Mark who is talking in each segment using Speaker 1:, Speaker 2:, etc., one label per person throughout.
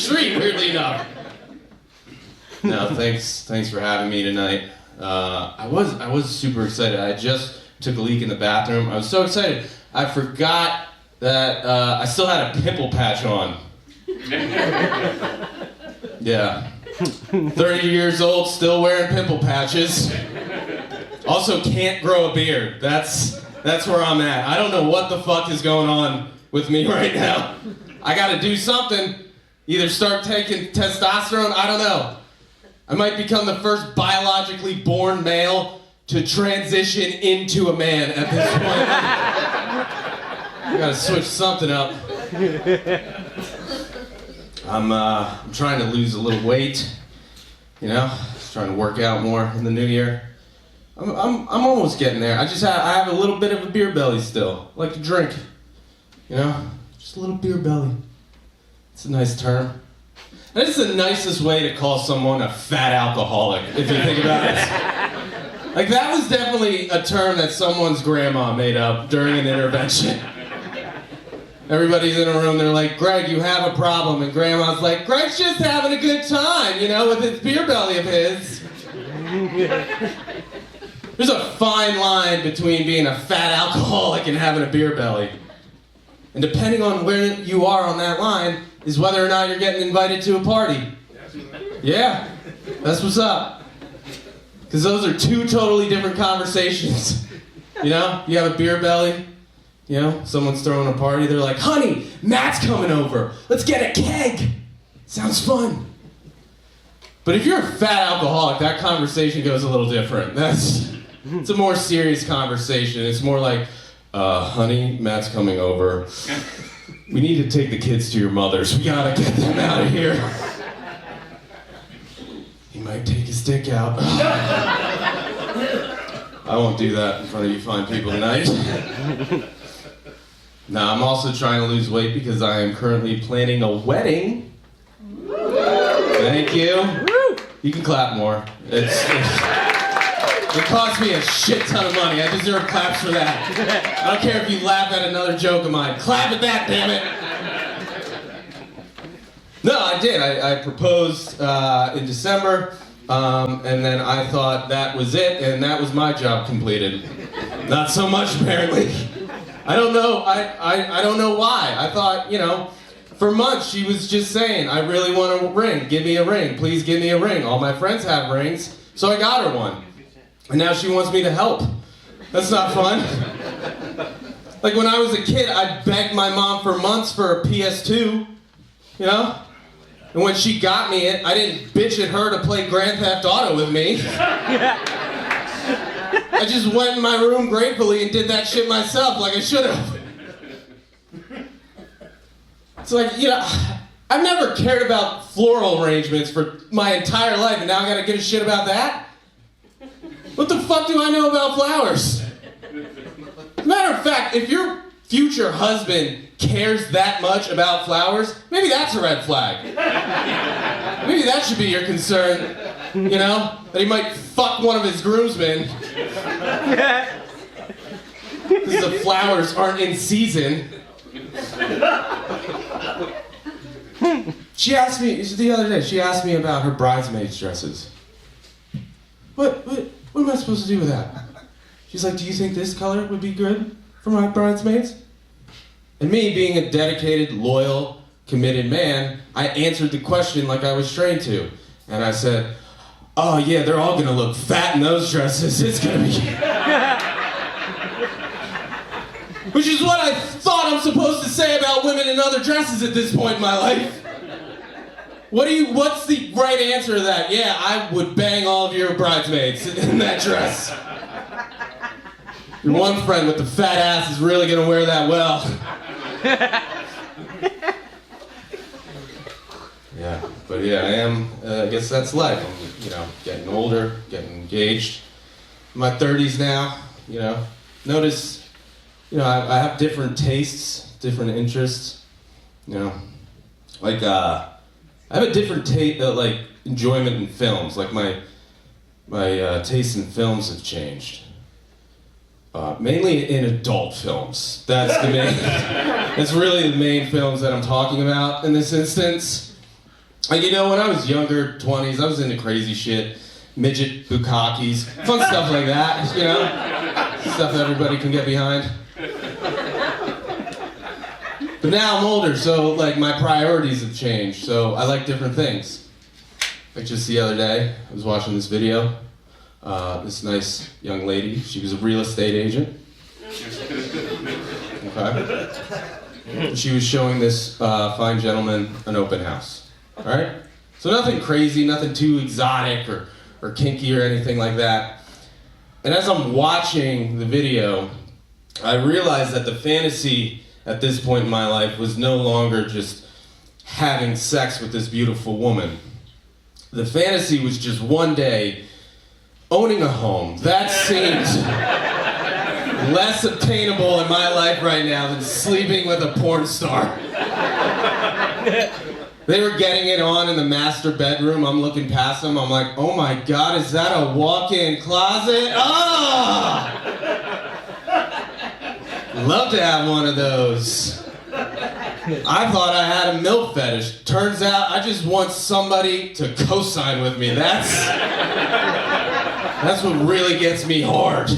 Speaker 1: street, weirdly enough. No, thanks for having me tonight. I was super excited. I just took a leak in the bathroom. I was so excited, I forgot that I still had a pimple patch on. Yeah. 30 years old, still wearing pimple patches. Also can't grow a beard. That's where I'm at. I don't know what the fuck is going on with me right now. I gotta do something. Either start taking testosterone, I don't know. I might become the first biologically born male to transition into a man at this point. I gotta switch something up. I'm trying to lose a little weight, you know, just trying to work out more in the new year. I'm almost getting there. I have a little bit of a beer belly still. I like to drink, you know, just a little beer belly. It's a nice term. That is the nicest way to call someone a fat alcoholic, if you think about it. Like, that was definitely a term that someone's grandma made up during an intervention. Everybody's in a room, they're like, Greg, you have a problem. And Grandma's like, Greg's just having a good time, you know, with his beer belly of his. There's a fine line between being a fat alcoholic and having a beer belly. And depending on where you are on that line is whether or not you're getting invited to a party. Yeah, that's what's up. Because those are two totally different conversations. You know, you have a beer belly. You know, someone's throwing a party, they're like, honey, Matt's coming over. Let's get a keg. Sounds fun. But if you're a fat alcoholic, that conversation goes a little different. It's a more serious conversation. It's more like, honey, Matt's coming over. We need to take the kids to your mother's. We gotta get them out of here. He might take his dick out. I won't do that in front of you fine people tonight. Now, I'm also trying to lose weight because I am currently planning a wedding. Thank you. You can clap more. It cost me a shit ton of money. I deserve claps for that. I don't care if you laugh at another joke of mine. Clap at that, damn it. No, I did. I proposed in December, and then I thought that was it, and that was my job completed. Not so much, apparently. I don't know. I don't know why. I thought, you know, for months she was just saying, I really want a ring. Give me a ring. Please give me a ring. All my friends have rings, so I got her one. And now she wants me to help. That's not fun. Like, when I was a kid, I begged my mom for months for a PS2, you know? And when she got me it, I didn't bitch at her to play Grand Theft Auto with me. I just went in my room gratefully and did that shit myself like I should have. It's like, you know, I've never cared about floral arrangements for my entire life, and now I gotta give a shit about that? What the fuck do I know about flowers? As a matter of fact, if your future husband cares that much about flowers, maybe that's a red flag. Maybe that should be your concern, you know? That he might fuck one of his groomsmen. Because the flowers aren't in season. She asked me, the other day, she asked me about her bridesmaids' dresses. What am I supposed to do with that? She's like, do you think this color would be good for my bridesmaids? And me, being a dedicated, loyal, committed man, I answered the question like I was trained to. And I said, oh yeah, they're all gonna look fat in those dresses. It's gonna be... Which is what I thought I'm supposed to say about women in other dresses at this point in my life. What's the right answer to that? Yeah, I would bang all of your bridesmaids in that dress. Your one friend with the fat ass is really gonna wear that well. Yeah, but yeah, I am, I guess that's life. I'm, you know, getting older, getting engaged. In my 30s now, you know. Notice, you know, I have different tastes, different interests, you know. Like, I have a different like, enjoyment in films. Like, my tastes in films have changed. Mainly in adult films. That's the main, that's really the main films that I'm talking about in this instance. You know, when I was younger, 20s, I was into crazy shit. Midget bukkakis, fun stuff like that, you know? Stuff everybody can get behind. But now I'm older, so like my priorities have changed, so I like different things. Like just the other day, I was watching this video. This nice young lady, she was a real estate agent. Okay. She was showing this fine gentleman an open house. All right? So nothing crazy, nothing too exotic or kinky or anything like that. And as I'm watching the video, I realized that the fantasy at this point in my life was no longer just having sex with this beautiful woman. The fantasy was just one day owning a home. That seemed less obtainable in my life right now than sleeping with a porn star. They were getting it on in the master bedroom. I'm looking past them. I'm like, oh my God, is that a walk-in closet? Ah! Love to have one of those. I thought I had a MILF fetish. Turns out I just want somebody to co-sign with me. That's what really gets me hard.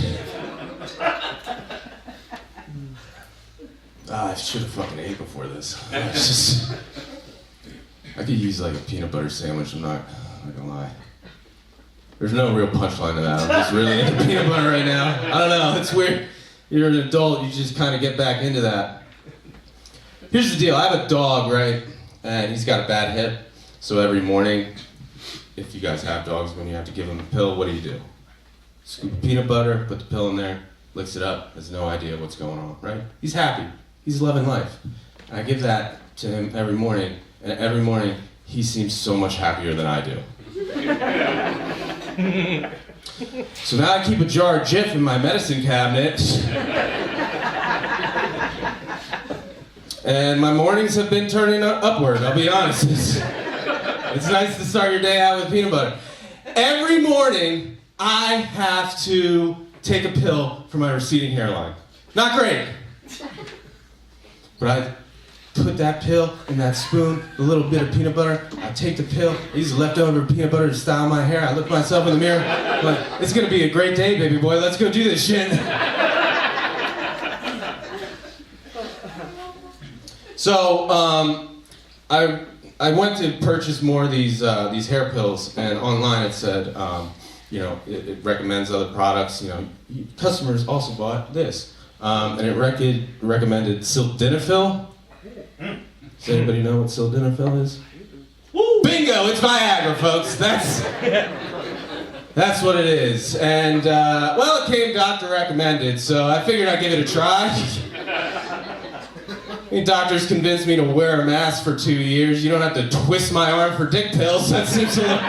Speaker 1: I should have fucking ate before this. I could use like a peanut butter sandwich, I'm not gonna lie. There's no real punchline to that. I'm just really into peanut butter right now. I don't know, it's weird. You're an adult, you just kind of get back into that. Here's the deal, I have a dog, right? And he's got a bad hip. So every morning, if you guys have dogs, when you have to give him a pill, what do? Scoop of peanut butter, put the pill in there, licks it up, has no idea what's going on, right? He's happy, he's loving life. And I give that to him every morning, and every morning, he seems so much happier than I do. So now I keep a jar of Jif in my medicine cabinet. And my mornings have been turning upward, I'll be honest. It's nice to start your day out with peanut butter. Every morning, I have to take a pill for my receding hairline. Not great. But I put that pill in that spoon, a little bit of peanut butter, I take the pill, I use the leftover peanut butter to style my hair, I look myself in the mirror, I'm like, it's gonna be a great day, baby boy, let's go do this shit. So, I went to purchase more of these hair pills, and online it said, you know, it recommends other products, you know, customers also bought this. And it recommended sildenafil. Does anybody know what sildenafil is? Woo! Bingo! It's Viagra, folks. That's what it is. And well, it came doctor recommended, so I figured I'd give it a try. Doctors convinced me to wear a mask for 2 years. You don't have to twist my arm for dick pills. That seems a little...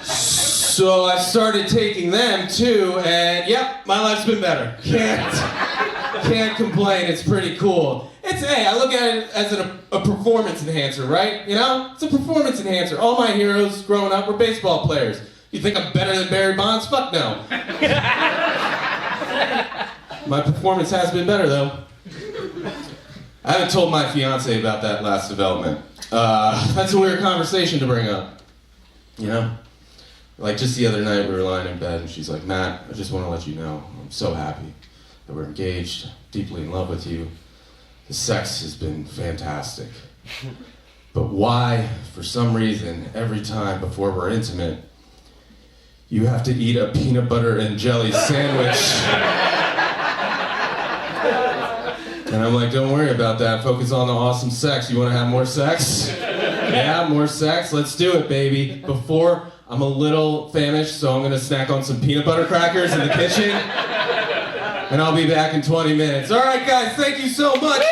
Speaker 1: So I started taking them too, and yep, my life's been better. Can't complain, it's pretty cool. Hey, I look at it as a performance enhancer, right? You know? It's a performance enhancer. All my heroes growing up were baseball players. You think I'm better than Barry Bonds? Fuck no. My performance has been better though. I haven't told my fiance about that last development. That's a weird conversation to bring up. You know? Like just the other night we were lying in bed and she's like, Matt, I just want to let you know, I'm so happy that we're engaged, deeply in love with you. The sex has been fantastic. But why, for some reason, every time before we're intimate, you have to eat a peanut butter and jelly sandwich? And I'm like, don't worry about that, focus on the awesome sex. You want to have more sex? Yeah, more sex, let's do it, baby. Before, I'm a little famished, so I'm gonna snack on some peanut butter crackers in the kitchen. And I'll be back in 20 minutes. All right, guys, thank you so much.